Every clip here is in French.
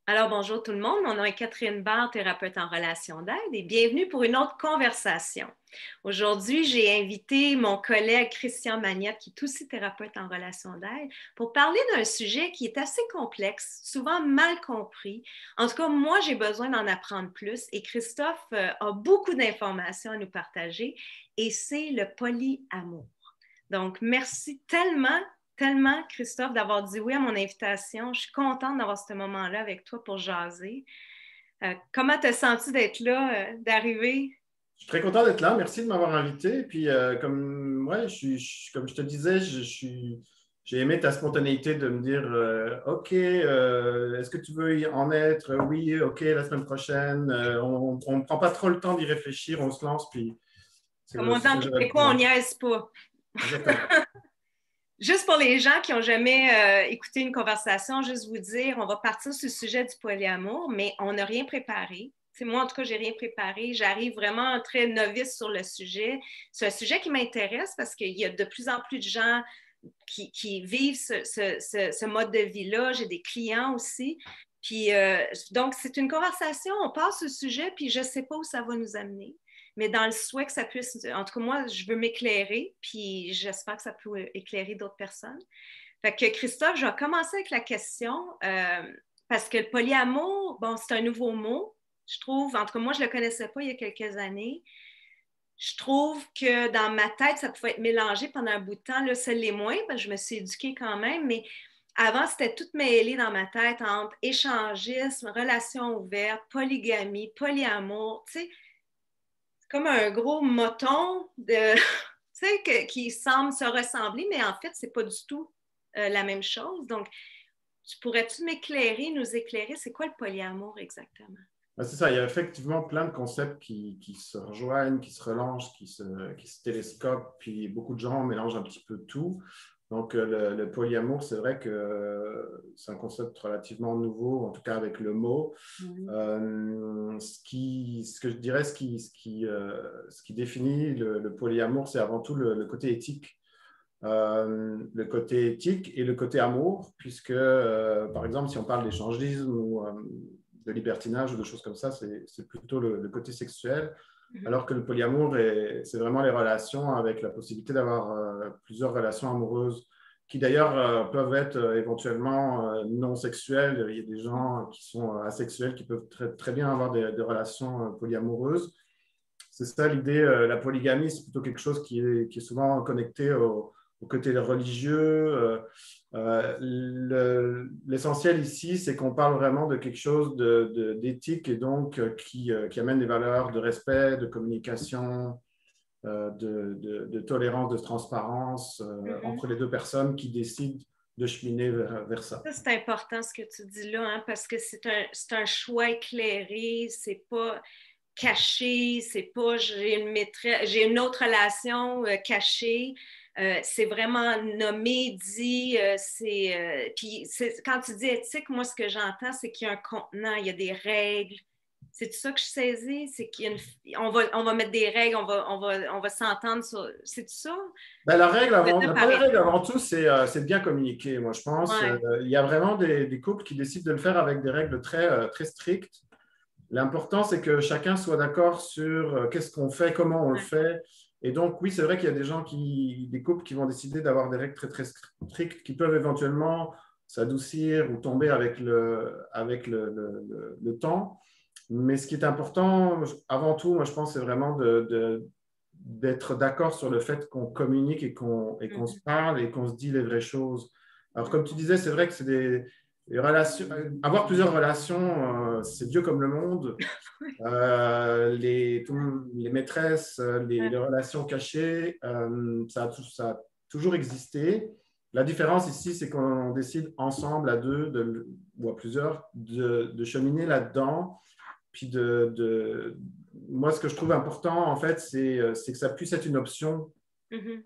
Alors, bonjour tout le monde. Mon nom est Catherine Barre, thérapeute en relation d'aide, et bienvenue pour une autre conversation. Aujourd'hui, j'ai invité mon collègue Christian Magnette, qui est aussi thérapeute en relation d'aide, pour parler d'un sujet qui est assez complexe, souvent mal compris. En tout cas, moi, j'ai besoin d'en apprendre plus et Christophe a beaucoup d'informations à nous partager et c'est le polyamour. Donc, merci tellement, Christophe, d'avoir dit oui à mon invitation. Je suis contente d'avoir ce moment-là avec toi pour jaser. Comment t'as senti d'être là, d'arriver? Je suis très content d'être là. Merci de m'avoir invité. Et puis, comme je te disais, j'ai aimé ta spontanéité de me dire OK, est-ce que tu veux y en être? Oui, OK, la semaine prochaine. On ne prend pas trop le temps d'y réfléchir, on se lance. Puis, Comme on dit c'est ce en que j'avais québécois, on besoin. niaise pas. Exactement. Juste pour les gens qui n'ont jamais écouté une conversation, juste vous dire, on va partir sur le sujet du polyamour, mais on n'a rien préparé. T'sais, moi, en tout cas, j'ai rien préparé. J'arrive vraiment très novice sur le sujet. C'est un sujet qui m'intéresse parce qu'il y a de plus en plus de gens qui vivent ce mode de vie-là. J'ai des clients aussi. Puis, donc, c'est une conversation. On passe sur le sujet, puis je ne sais pas où ça va nous amener. Mais dans le souhait que ça puisse, en tout cas, moi, je veux m'éclairer, puis j'espère que ça peut éclairer d'autres personnes. Fait que Christophe, je vais commencer avec la question, parce que le polyamour, bon, c'est un nouveau mot, je trouve, en tout cas, moi, je ne le connaissais pas il y a quelques années. Je trouve que dans ma tête, ça pouvait être mélangé pendant un bout de temps. Là, ça l'est moins, parce que je me suis éduquée quand même, mais avant, c'était tout mêlé dans ma tête entre échangisme, relations ouvertes, polygamie, polyamour. Tu sais, comme un gros moton de, qui semble se ressembler, mais en fait, c'est pas du tout la même chose. Donc, pourrais-tu m'éclairer, nous éclairer, c'est quoi le polyamour exactement? Ouais, c'est ça, il y a effectivement plein de concepts qui se rejoignent, qui se relancent, qui se télescopent, puis beaucoup de gens mélangent un petit peu tout. Donc, le polyamour, c'est vrai que c'est un concept relativement nouveau, en tout cas avec le mot. Mhm. Ce que je dirais, ce qui définit le polyamour, c'est avant tout le côté éthique. Le côté éthique et le côté amour, puisque, par exemple, si on parle d'échangisme ou de libertinage ou de choses comme ça, c'est plutôt le côté sexuel, Mhm. alors que le polyamour, c'est vraiment les relations avec la possibilité d'avoir plusieurs relations amoureuses, qui d'ailleurs peuvent être éventuellement non sexuelles. Il y a des gens qui sont asexuels, qui peuvent très bien avoir des relations polyamoureuses. C'est ça l'idée. La polygamie, c'est plutôt quelque chose qui est souvent connecté au côté religieux. L'essentiel ici, c'est qu'on parle vraiment de quelque chose d'éthique et donc qui amène des valeurs de respect, de communication, de tolérance, de transparence Mhm. entre les deux personnes qui décident de cheminer vers ça. Ça, c'est important ce que tu dis là, hein, parce que c'est un choix éclairé, c'est pas caché, c'est pas j'ai une autre relation cachée. C'est vraiment nommé, dit, puis quand tu dis éthique, moi ce que j'entends, c'est qu'il y a un contenant, il y a des règles. C'est ça que je saisis, c'est on va mettre des règles, on va s'entendre sur. C'est ça? Ben, la première Pareil. règle avant tout, c'est de bien communiquer. Moi, je pense, Ouais. il y a vraiment des couples qui décident de le faire avec des règles très strictes. L'important, c'est que chacun soit d'accord sur qu'est-ce qu'on fait, comment on le Ouais. fait. Et donc, oui, c'est vrai qu'il y a des couples qui vont décider d'avoir des règles très strictes qui peuvent éventuellement s'adoucir ou tomber avec le temps. Mais ce qui est important, avant tout, moi, je pense, c'est vraiment d'être d'accord sur le fait qu'on communique et qu'on se Mhm. parle et qu'on se dit les vraies choses. Alors, comme tu disais, c'est vrai que c'est des relations. Avoir plusieurs relations, c'est Dieu comme le monde. Les maîtresses, les relations cachées, ça a toujours existé. La différence ici, c'est qu'on décide ensemble, à deux ou à plusieurs, de cheminer là-dedans. Puis moi, ce que je trouve important, en fait, c'est que ça puisse être une option Mhm.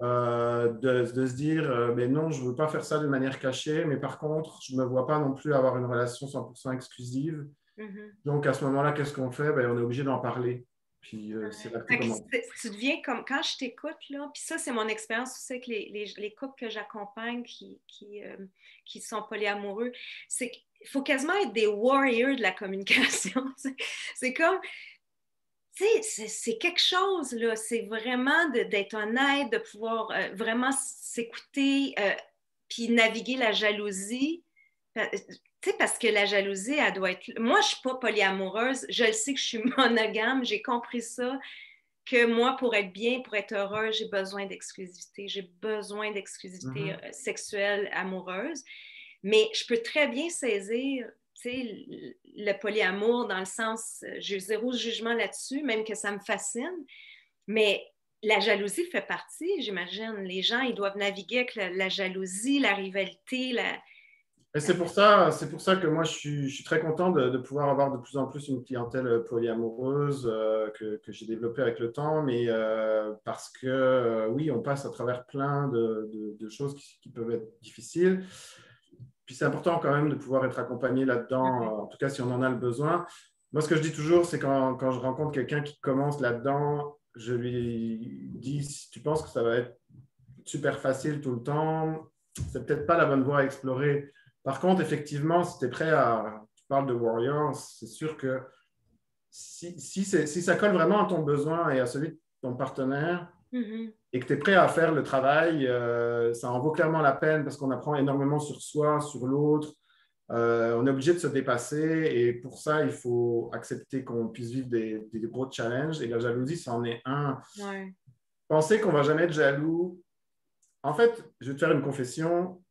de se dire, mais non, je ne veux pas faire ça de manière cachée, mais par contre, je ne me vois pas non plus avoir une relation 100% exclusive. Mhm. Donc, à ce moment-là, qu'est-ce qu'on fait? Ben, on est obligé d'en parler. Puis, c'est là que tout Fait que commence. tu deviens comme quand je t'écoute, là, puis ça, c'est mon expérience aussi avec les couples que j'accompagne qui sont polyamoureux, c'est que il faut quasiment être des warriors de la communication. C'est comme, tu sais, c'est quelque chose, là. C'est vraiment d'être honnête, de pouvoir vraiment s'écouter, puis naviguer la jalousie. Tu sais, parce que la jalousie, elle doit être... Moi, je ne suis pas polyamoureuse. Je le sais que je suis monogame. J'ai compris ça, que moi, pour être bien, pour être heureuse, j'ai besoin d'exclusivité. J'ai besoin d'exclusivité sexuelle, amoureuse. Mais je peux très bien saisir, tu sais, le polyamour dans le sens, j'ai zéro jugement là-dessus, même que ça me fascine. Mais la jalousie fait partie, j'imagine. Les gens, ils doivent naviguer avec la jalousie, la rivalité, Et c'est pour ça que moi, je suis très content de pouvoir avoir de plus en plus une clientèle polyamoureuse que j'ai développée avec le temps, mais parce que oui, on passe à travers plein de choses qui peuvent être difficiles. Puis c'est important quand même de pouvoir être accompagné là-dedans, en tout cas si on en a le besoin. Moi, ce que je dis toujours, c'est quand je rencontre quelqu'un qui commence là-dedans, je lui dis, si tu penses que ça va être super facile tout le temps, c'est peut-être pas la bonne voie à explorer. Par contre, effectivement, si tu es prêt à... Tu parles de Warriors, c'est sûr que si ça colle vraiment à ton besoin et à celui de ton partenaire et que tu es prêt à faire le travail, ça en vaut clairement la peine parce qu'on apprend énormément sur soi, sur l'autre. On est obligé de se dépasser et pour ça, il faut accepter qu'on puisse vivre des gros challenges et la jalousie, c'en est un. Ouais. Penser qu'on ne va jamais être jaloux. En fait, je vais te faire une confession.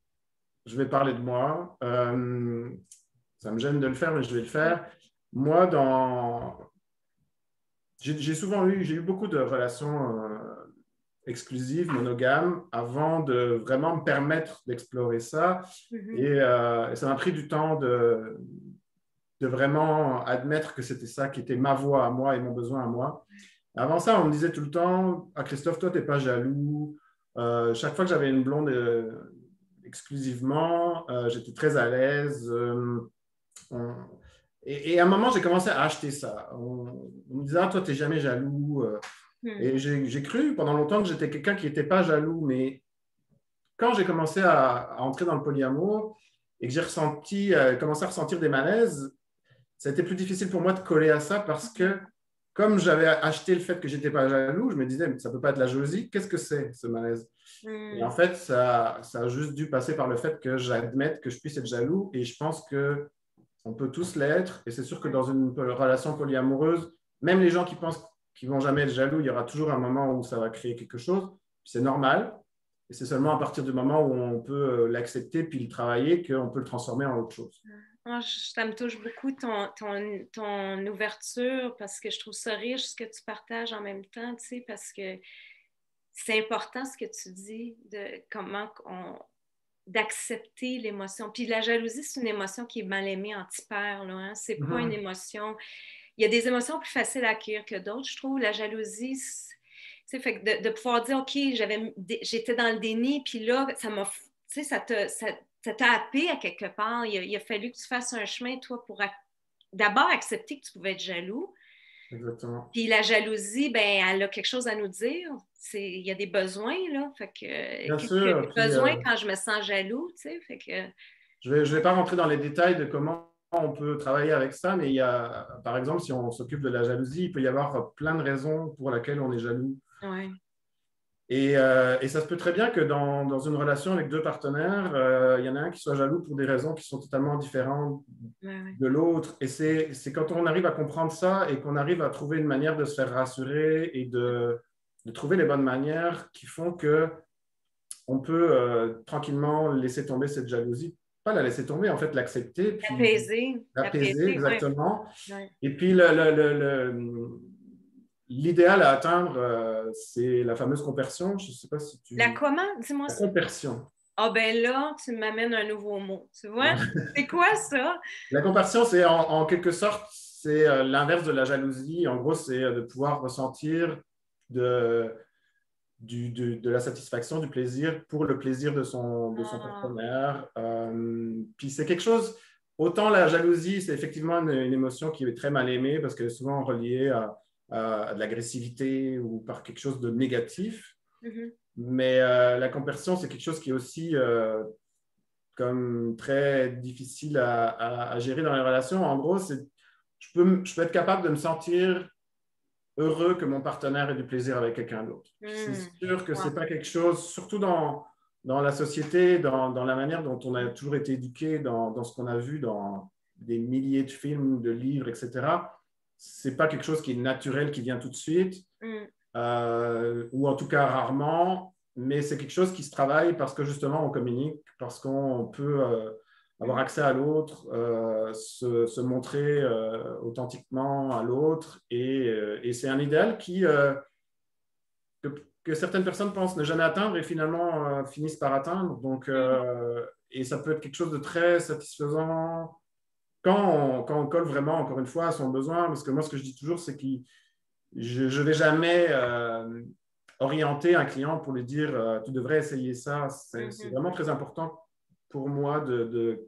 Je vais parler de moi. Ça me gêne de le faire, mais je vais le faire. Moi, j'ai eu beaucoup de relations exclusives, monogames, avant de vraiment me permettre d'explorer ça. Et ça m'a pris du temps de vraiment admettre que c'était ça qui était ma voix à moi et mon besoin à moi. Avant ça, on me disait tout le temps, ah, Christophe, toi, tu n'es pas jaloux. Chaque fois que j'avais une blonde exclusivement, j'étais très à l'aise. Et à un moment, j'ai commencé à acheter ça. On me disait, ah, toi, tu n'es jamais jaloux. Et j'ai cru pendant longtemps que j'étais quelqu'un qui n'était pas jaloux. Mais quand j'ai commencé à entrer dans le polyamour et que j'ai commencé à ressentir des malaises, ça a été plus difficile pour moi de coller à ça parce que comme j'avais acheté le fait que j'étais pas jaloux, je me disais, mais ça peut pas être la jalousie. Qu'est-ce que c'est, ce malaise? Et en fait, ça a juste dû passer par le fait que j'admette que je puisse être jaloux. Et je pense qu'on peut tous l'être. Et c'est sûr que dans une relation polyamoureuse, même les gens qui pensent qu'ils vont jamais être jaloux, il y aura toujours un moment où ça va créer quelque chose. C'est normal. Et c'est seulement à partir du moment où on peut l'accepter puis le travailler qu'on peut le transformer en autre chose. Oh, ça me touche beaucoup ton ouverture parce que je trouve ça riche ce que tu partages en même temps, tu sais, parce que c'est important ce que tu dis de comment d'accepter l'émotion. Puis la jalousie, c'est une émotion qui est mal aimée anti-père, là, hein? C'est pas une émotion. Il y a des émotions plus faciles à accueillir que d'autres, je trouve. La jalousie, fait que de pouvoir dire, OK, j'étais dans le déni, puis là, ça m'a, tu sais, ça t'a happé à quelque part. Il a fallu que tu fasses un chemin, toi, pour d'abord accepter que tu pouvais être jaloux. Exactement. Puis la jalousie, ben, elle a quelque chose à nous dire. Il y a des besoins, là. Fait que, Bien qu'est-ce que j'ai sûr. Puis, besoin quand je me sens jaloux, tu sais? Fait que... je vais pas rentrer dans les détails de comment on peut travailler avec ça, mais il y a, par exemple, si on s'occupe de la jalousie, il peut y avoir plein de raisons pour lesquelles on est jaloux. Ouais. Et ça se peut très bien que dans une relation avec deux partenaires, il y en a un qui soit jaloux pour des raisons qui sont totalement différentes de l'autre. Et c'est quand on arrive à comprendre ça et qu'on arrive à trouver une manière de se faire rassurer et de trouver les bonnes manières qui font que on peut tranquillement laisser tomber cette jalousie. Pas la laisser tomber, en fait, l'accepter. Puis l'apaiser, exactement. Ouais. Et puis, l'idéal à atteindre, c'est la fameuse compersion. Je ne sais pas si tu... La comment? Dis-moi La ça. compersion. Ah ben là, tu m'amènes un nouveau mot. Tu vois? C'est quoi ça? La compersion, c'est en quelque sorte, c'est l'inverse de la jalousie. En gros, c'est de pouvoir ressentir de la satisfaction, du plaisir pour le plaisir de son partenaire. Puis c'est quelque chose, autant la jalousie, c'est effectivement une émotion qui est très mal aimée parce qu'elle est souvent reliée à de l'agressivité ou par quelque chose de négatif. Mais la compersion, c'est quelque chose qui est aussi comme très difficile à gérer dans les relations. En gros, je peux être capable de me sentir heureux que mon partenaire ait du plaisir avec quelqu'un d'autre. C'est sûr que ce n'est pas quelque chose, surtout dans la société, dans la manière dont on a toujours été éduqué, dans ce qu'on a vu dans des milliers de films, de livres, etc. Ce n'est pas quelque chose qui est naturel, qui vient tout de suite, ou en tout cas rarement, mais c'est quelque chose qui se travaille parce que justement on communique, parce qu'on peut avoir accès à l'autre, se montrer authentiquement à l'autre, et c'est un idéal que certaines personnes pensent ne jamais atteindre et finalement finissent par atteindre. Donc, et ça peut être quelque chose de très satisfaisant quand on colle vraiment, encore une fois, à son besoin. Parce que moi, ce que je dis toujours, c'est que je ne vais jamais orienter un client pour lui dire tu devrais essayer ça. C'est vraiment très important pour moi de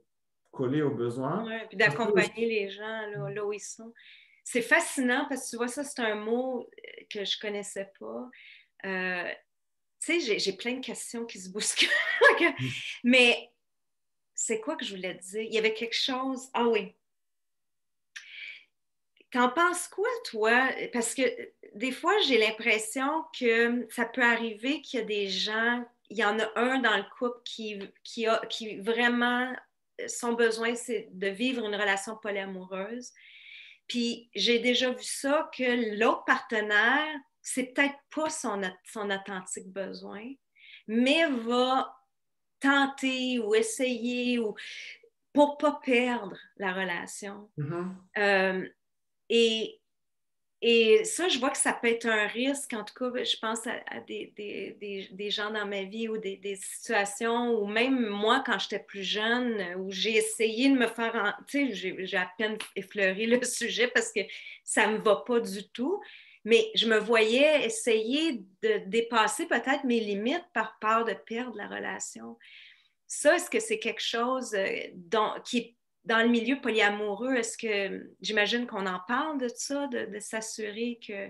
coller aux besoins. Ouais, puis d'accompagner les gens là où ils sont. C'est fascinant parce que tu vois, ça, c'est un mot que je ne connaissais pas. Tu sais, j'ai plein de questions qui se bousculent. Mais c'est quoi que je voulais te dire? Il y avait quelque chose. Ah oui. T'en penses quoi, toi? Parce que des fois, j'ai l'impression que ça peut arriver qu'il y a des gens, il y en a un dans le couple qui vraiment, son besoin, c'est de vivre une relation polyamoureuse. Puis j'ai déjà vu ça, que l'autre partenaire, c'est peut-être pas son authentique besoin, mais va tenter ou essayer pour pas perdre la relation. Et, et ça, je vois que ça peut être un risque. En tout cas, je pense à des gens dans ma vie ou des situations où même moi, quand j'étais plus jeune, où j'ai essayé de me faire... Tu sais, j'ai à peine effleuré le sujet parce que ça ne me va pas du tout. Mais je me voyais essayer de dépasser peut-être mes limites par peur de perdre la relation. Ça, est-ce que c'est quelque chose qui est dans le milieu polyamoureux? Est-ce que j'imagine qu'on en parle de ça, de s'assurer que...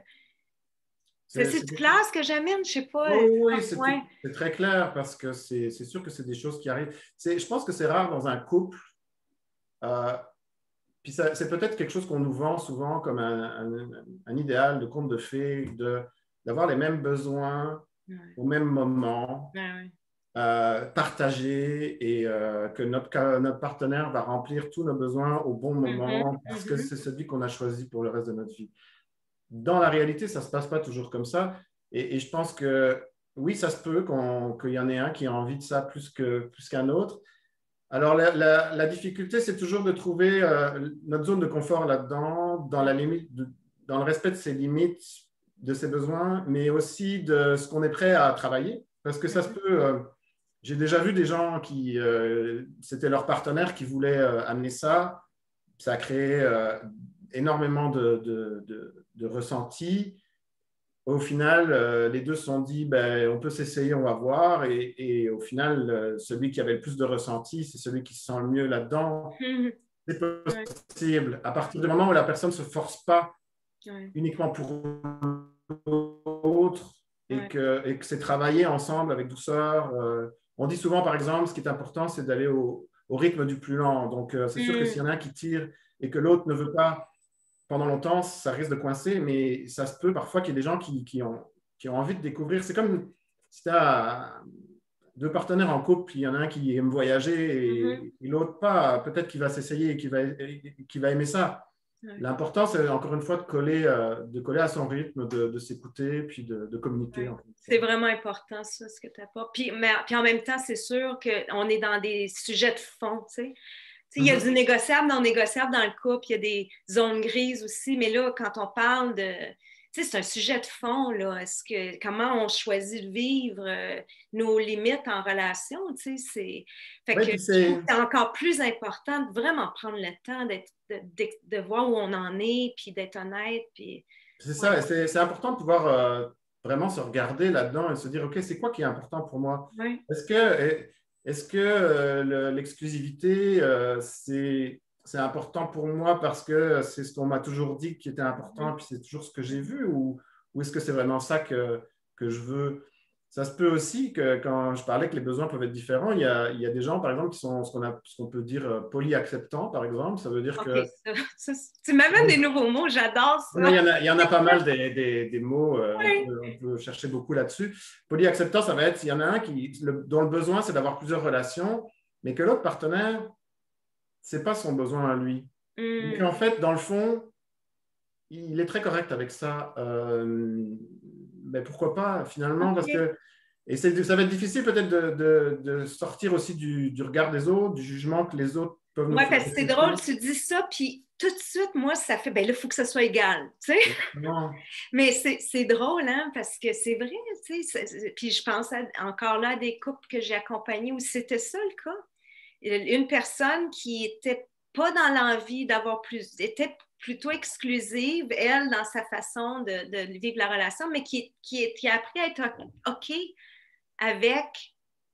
C'est clair ce que j'amène? Je sais pas. Oui, c'est très clair parce que c'est sûr que c'est des choses qui arrivent. Je pense que c'est rare dans un couple. Puis c'est peut-être quelque chose qu'on nous vend souvent comme un idéal de conte de fées, d'avoir les mêmes besoins au même moment. Partagés, et que notre partenaire va remplir tous nos besoins au bon moment parce que c'est celui qu'on a choisi pour le reste de notre vie. Dans la réalité, ça ne se passe pas toujours comme ça, et je pense que oui, ça se peut qu'il y en ait un qui a envie de ça plus qu'un autre. Alors la difficulté, c'est toujours de trouver notre zone de confort là-dedans, dans le respect de ses limites, de ses besoins, mais aussi de ce qu'on est prêt à travailler, parce que ça se peut... J'ai déjà vu des gens c'était leur partenaire qui voulait amener ça. Ça a créé énormément de ressentis. Au final, les deux se sont dit, ben, on peut s'essayer, on va voir. Et au final, celui qui avait le plus de ressentis, c'est celui qui se sent le mieux là-dedans. C'est possible. À partir du moment où la personne ne se force pas uniquement pour l'autre, et que c'est travailler ensemble avec douceur. On dit souvent, par exemple, ce qui est important, c'est d'aller au rythme du plus lent. Donc, c'est sûr que s'il y en a un qui tire et que l'autre ne veut pas pendant longtemps, ça risque de coincer, mais ça se peut parfois qu'il y ait des gens qui ont envie de découvrir. C'est comme si tu as deux partenaires en couple, puis il y en a un qui aime voyager et l'autre pas. Peut-être qu'il va s'essayer et qu'il va aimer ça. L'important, c'est encore une fois de coller à son rythme, de s'écouter, puis de communiquer. C'est vraiment important, ça, ce que tu apportes. Puis en même temps, c'est sûr qu'on est dans des sujets de fond, tu sais. Il y a du négociable, non négociable dans le couple, il y a des zones grises aussi, mais là, quand on parle de... Tu sais, c'est un sujet de fond, là. Comment on choisit de vivre nos limites en relation, tu sais, c'est encore plus important de vraiment prendre le temps de voir où on en est, puis d'être honnête, puis... C'est ça, c'est important de pouvoir vraiment se regarder là-dedans et se dire, OK, c'est quoi qui est important pour moi? Est-ce que l'exclusivité, c'est important pour moi parce que c'est ce qu'on m'a toujours dit qui était important, puis c'est toujours ce que j'ai vu, ou est-ce que c'est vraiment ça que je veux? ça se peut aussi que quand je parlais que les besoins peuvent être différents, il y a des gens, par exemple, qui sont ce qu'on peut dire polyacceptants, par exemple. Ça veut dire OK, que... tu m'amènes des nouveaux mots, j'adore Non, ça. il y en a pas mal des mots, Oui. on peut chercher beaucoup là-dessus. Polyacceptant, ça va être, il y en a un dont le besoin, c'est d'avoir plusieurs relations, mais que l'autre partenaire, c'est pas son besoin à lui. Donc, Hmm. en fait, dans le fond, il est très correct avec ça. Mais pourquoi pas, finalement, parce OK. que ça va être difficile peut-être de sortir aussi du regard des autres, du jugement que les autres peuvent nous Oui, faire parce que c'est drôle, ressentir. tu dis ça, puis tout de suite, moi, ça fait, ben là, il faut que ce soit égal, tu sais. Non. Mais c'est drôle, hein, parce que c'est vrai, tu sais. Puis je pense encore là à des couples que j'ai accompagnés où c'était ça le cas. Une personne qui était pas dans l'envie d'avoir plus, était plutôt exclusive, elle, dans sa façon de vivre la relation, mais qui a appris à être OK avec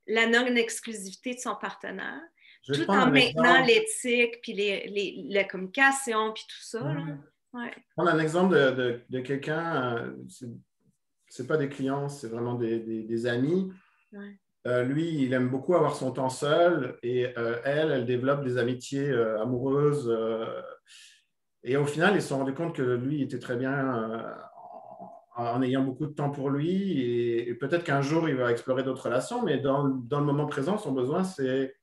la non-exclusivité de son partenaire, Je vais te tout prendre en un maintenant exemple. l'éthique, puis la communication, puis tout ça. Là. Mhm. Ouais. Prendre un exemple de quelqu'un, c'est pas des clients, c'est vraiment des amis. Ouais. Lui, il aime beaucoup avoir son temps seul et elle développe des amitiés amoureuses. Et au final, ils se sont rendus compte que lui il était très bien en ayant beaucoup de temps pour lui. Et peut-être qu'un jour, il va explorer d'autres relations, mais dans le moment présent, son besoin, c'est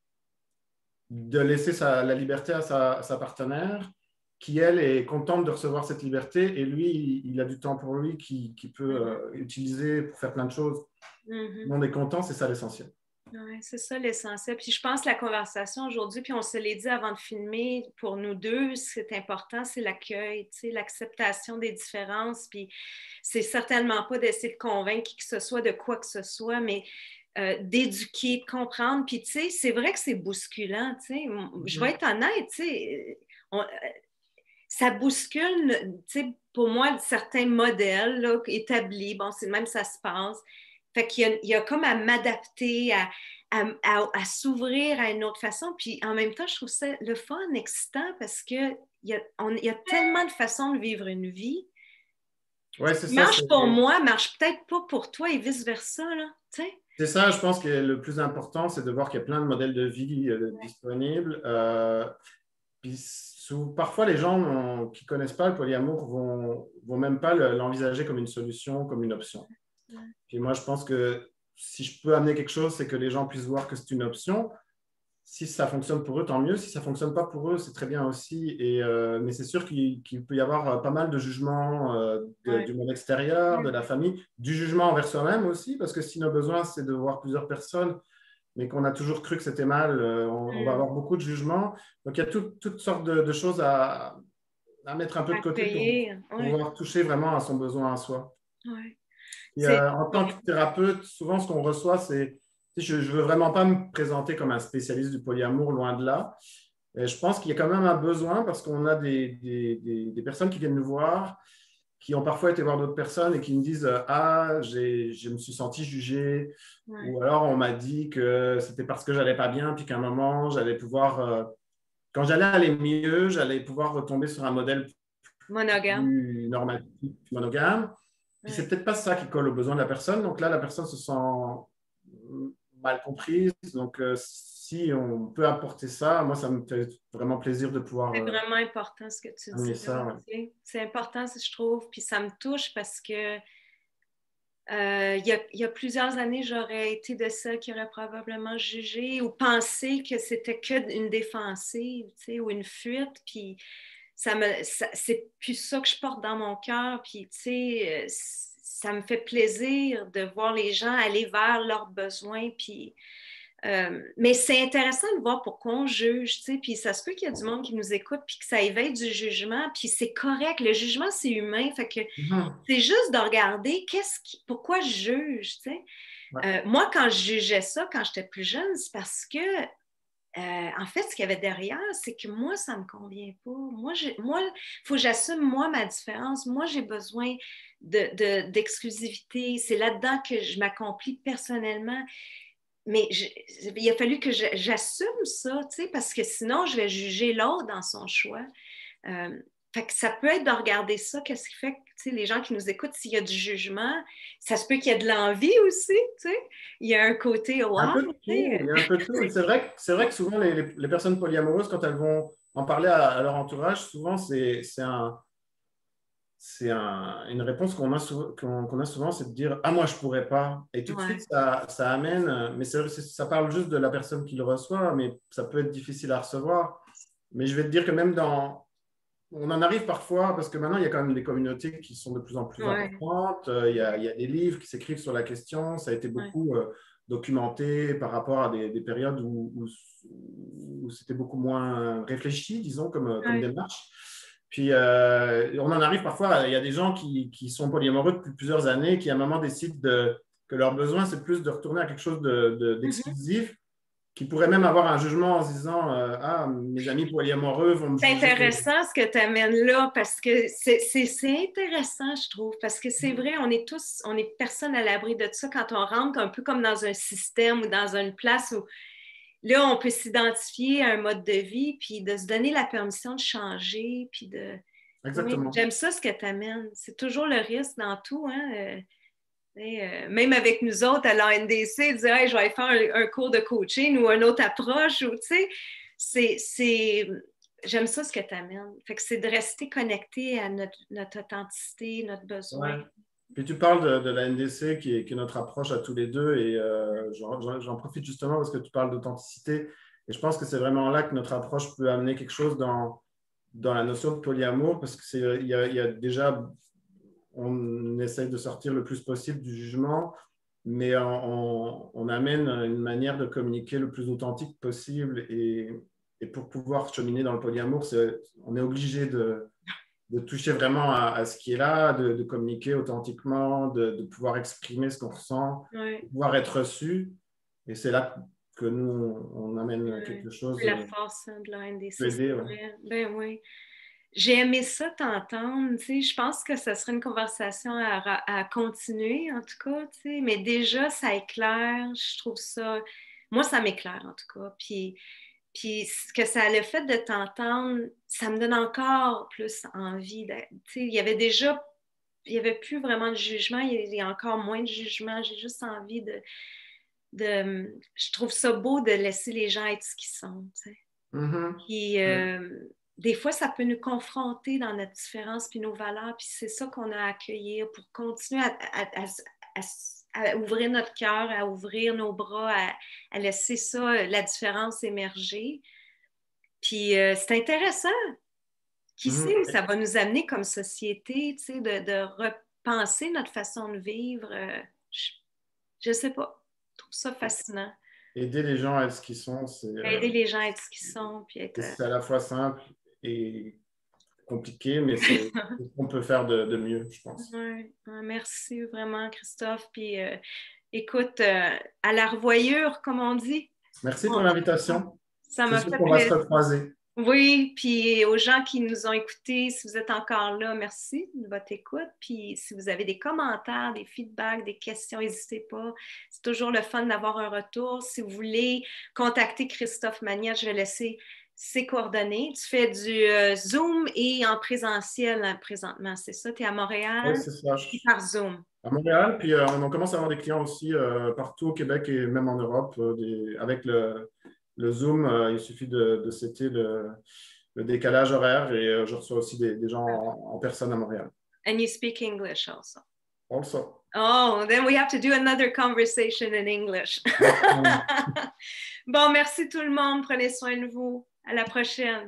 de laisser la liberté à sa partenaire, qui, elle, est contente de recevoir cette liberté. Et lui, il a du temps pour lui qui peut Mhm. utiliser pour faire plein de choses. Tout Mhm. le monde est content, c'est ça l'essentiel. Ouais, c'est ça l'essentiel. Puis je pense que la conversation aujourd'hui, puis on se l'est dit avant de filmer, pour nous deux, ce qui est important, c'est l'accueil, tu sais, l'acceptation des différences. Puis c'est certainement pas d'essayer de convaincre qui que ce soit de quoi que ce soit, mais d'éduquer, de comprendre. Puis tu sais, c'est vrai que c'est bousculant, tu sais. Je vais Mhm. être honnête, tu sais, ça bouscule, tu sais, pour moi, certains modèles là, établis. Bon, c'est même ça se passe. Fait il y a comme à m'adapter, à s'ouvrir à une autre façon. Puis en même temps, je trouve ça le fun, excitant, parce qu'il y a tellement de façons de vivre une vie. Ouais, Ce c'est qui ça. marche pour moi, marche peut-être pas pour toi et vice-versa, là. Tu sais? C'est ça, je pense que le plus important, c'est de voir qu'il y a plein de modèles de vie disponibles. Puis parfois, les gens qui ne connaissent pas le polyamour vont même pas l'envisager comme une solution, comme une option. Puis moi, je pense que si je peux amener quelque chose, c'est que les gens puissent voir que c'est une option. Si ça fonctionne pour eux, tant mieux. Si ça ne fonctionne pas pour eux, c'est très bien aussi. Mais c'est sûr qu'il peut y avoir pas mal de jugements Ouais. du monde extérieur, de Ouais. la famille, du jugement envers soi-même aussi, parce que si nos besoins, c'est de voir plusieurs personnes, mais qu'on a toujours cru que c'était mal, on va Mm. avoir beaucoup de jugements. Donc, il y a toutes sortes de choses à mettre un peu de côté pour Accueillir. Ouais. pouvoir toucher vraiment à son besoin à soi. Ouais. Et, C'est en tant bon. que thérapeute, souvent, ce qu'on reçoit, c'est... Je ne veux vraiment pas me présenter comme un spécialiste du polyamour, loin de là. Et je pense qu'il y a quand même un besoin parce qu'on a des personnes qui viennent nous voir, qui ont parfois été voir d'autres personnes et qui me disent ah, je me suis senti jugé, Ouais. ou alors on m'a dit que c'était parce que j'allais pas bien, puis qu'à un moment, j'allais pouvoir, quand j'allais aller mieux, j'allais pouvoir retomber sur un modèle Monogame. plus normatif, monogame. Puis c'est Ouais. peut-être pas ça qui colle aux besoins de la personne. Donc là, la personne se sent mal comprise. Donc si on peut apporter ça, moi, ça me fait vraiment plaisir de pouvoir C'est vraiment important ce que tu dis amener là. ça. Ouais. Tu sais. C'est important, je trouve, puis ça me touche parce que il y a plusieurs années, j'aurais été de celles qui auraient probablement jugé ou pensé que c'était qu'une défensive, tu sais, ou une fuite, puis c'est plus ça que je porte dans mon cœur, puis tu sais, ça me fait plaisir de voir les gens aller vers leurs besoins, puis mais c'est intéressant de voir pourquoi on juge, tu sais, puis ça se peut qu'il y a du monde qui nous écoute, puis que ça éveille du jugement, puis c'est correct, le jugement, c'est humain, fait que Mhm. c'est juste de regarder pourquoi je juge, tu sais. Ouais. Moi, quand je jugeais ça, quand j'étais plus jeune, c'est parce que, en fait, ce qu'il y avait derrière, c'est que moi, ça ne me convient pas. Moi, il faut que j'assume, moi, ma différence. Moi, j'ai besoin d'exclusivité. C'est là-dedans que je m'accomplis personnellement. Mais il a fallu que j'assume ça, tu sais, parce que sinon, je vais juger l'autre dans son choix. Euh, fait que ça peut être de regarder ça, qu'est-ce qui fait que les gens qui nous écoutent, s'il y a du jugement, ça se peut qu'il y ait de l'envie aussi, tu sais. Il y a un côté wow, Un peu de tout, il y a un peu de tout. C'est vrai que souvent, les personnes polyamoureuses, quand elles vont en parler à leur entourage, souvent, une réponse qu'on a, qu'on a souvent, c'est de dire ah moi je pourrais pas, et tout de ouais, suite ça amène, mais ça parle juste de la personne qui le reçoit, mais ça peut être difficile à recevoir. Mais je vais te dire que même on en arrive parfois, parce que maintenant il y a quand même des communautés qui sont de plus en plus ouais, importantes, il y a des livres qui s'écrivent sur la question, ça a été ouais, beaucoup documenté par rapport à des périodes où c'était beaucoup moins réfléchi, disons, comme ouais. démarche. Puis, on en arrive parfois, il y a des gens qui sont polyamoureux depuis plusieurs années, qui à un moment décident que leur besoin, c'est plus de retourner à quelque chose Mhm. d'exclusif, qui pourrait même avoir un jugement en se disant ah, mes amis polyamoureux vont me C'est juger. intéressant ce que tu amènes là parce que c'est intéressant, je trouve, parce que c'est vrai, on est personne à l'abri de ça quand on rentre un peu comme dans un système ou dans une place où là, on peut s'identifier à un mode de vie, puis de se donner la permission de changer, puis de... Oui, Exactement. j'aime ça ce que tu amènes. C'est toujours le risque dans tout, hein. Même avec nous autres à l'ANDC, dire hey, je vais aller faire un cours de coaching ou une autre approche, ou tu sais, j'aime ça ce que tu amènes. Fait que c'est de rester connecté à notre authenticité, notre besoin. Ouais. Puis tu parles de la NDC qui est notre approche à tous les deux, et j'en profite justement parce que tu parles d'authenticité, et je pense que c'est vraiment là que notre approche peut amener quelque chose dans la notion de polyamour, parce que il y a déjà, on essaye de sortir le plus possible du jugement, mais on amène une manière de communiquer le plus authentique possible, et pour pouvoir cheminer dans le polyamour, on est obligé de toucher vraiment à ce qui est là, de communiquer authentiquement, de pouvoir exprimer ce qu'on ressent, de Ouais, pouvoir être reçu. Et c'est là que nous, on amène ouais. quelque chose C'est la force hein, de la peut NDC, c'est aider. Ouais. vrai. Ben oui. J'ai aimé ça t'entendre, tu sais, je pense que ce serait une conversation à continuer, en tout cas, tu sais, mais déjà, ça éclaire, je trouve ça, moi, ça m'éclaire, en tout cas, puis ce que ça a le fait de t'entendre, ça me donne encore plus envie, tu sais, il y avait plus vraiment de jugement, il y a encore moins de jugement, j'ai juste envie je trouve ça beau de laisser les gens être ce qu'ils sont, tu sais. Mhm. Puis Ouais. des fois, ça peut nous confronter dans notre différence puis nos valeurs. Puis c'est ça qu'on a à accueillir pour continuer à ouvrir notre cœur, à ouvrir nos bras, à laisser ça, la différence émerger. Puis c'est intéressant. Qui sait où Mhm. ça va nous amener comme société, tu sais, de repenser notre façon de vivre. Je sais pas. Je trouve ça fascinant. Aider les gens à être ce qu'ils sont, Aider les gens à être ce qu'ils sont, puis être... c'est à la fois simple et compliqué, mais c'est ce qu'on peut faire de mieux, je pense. Ouais, ouais, merci vraiment, Christophe. Puis écoute, à la revoyure, comme on dit. Merci pour On- l'invitation. Ça C'est m'a sûr fait qu'on va se plaisir. recroiser. Oui, puis aux gens qui nous ont écoutés, si vous êtes encore là, merci de votre écoute. Puis si vous avez des commentaires, des feedbacks, des questions, n'hésitez pas. C'est toujours le fun d'avoir un retour. Si vous voulez contacter Christophe Magnat, je vais laisser ses coordonnées. Tu fais du Zoom et en présentiel hein, présentement, c'est ça? Tu es à Oui, Montréal, c'est ça. puis par Zoom. À Montréal, puis on commence à avoir des clients aussi partout au Québec et même en Europe. Avec le Zoom, il suffit de setter le décalage horaire, et je reçois aussi des gens en personne à Montréal. And you speak English also. Also. Oh, then we have to do another conversation in English. Excellent. Bon, merci tout le monde. Prenez soin de vous. À la prochaine.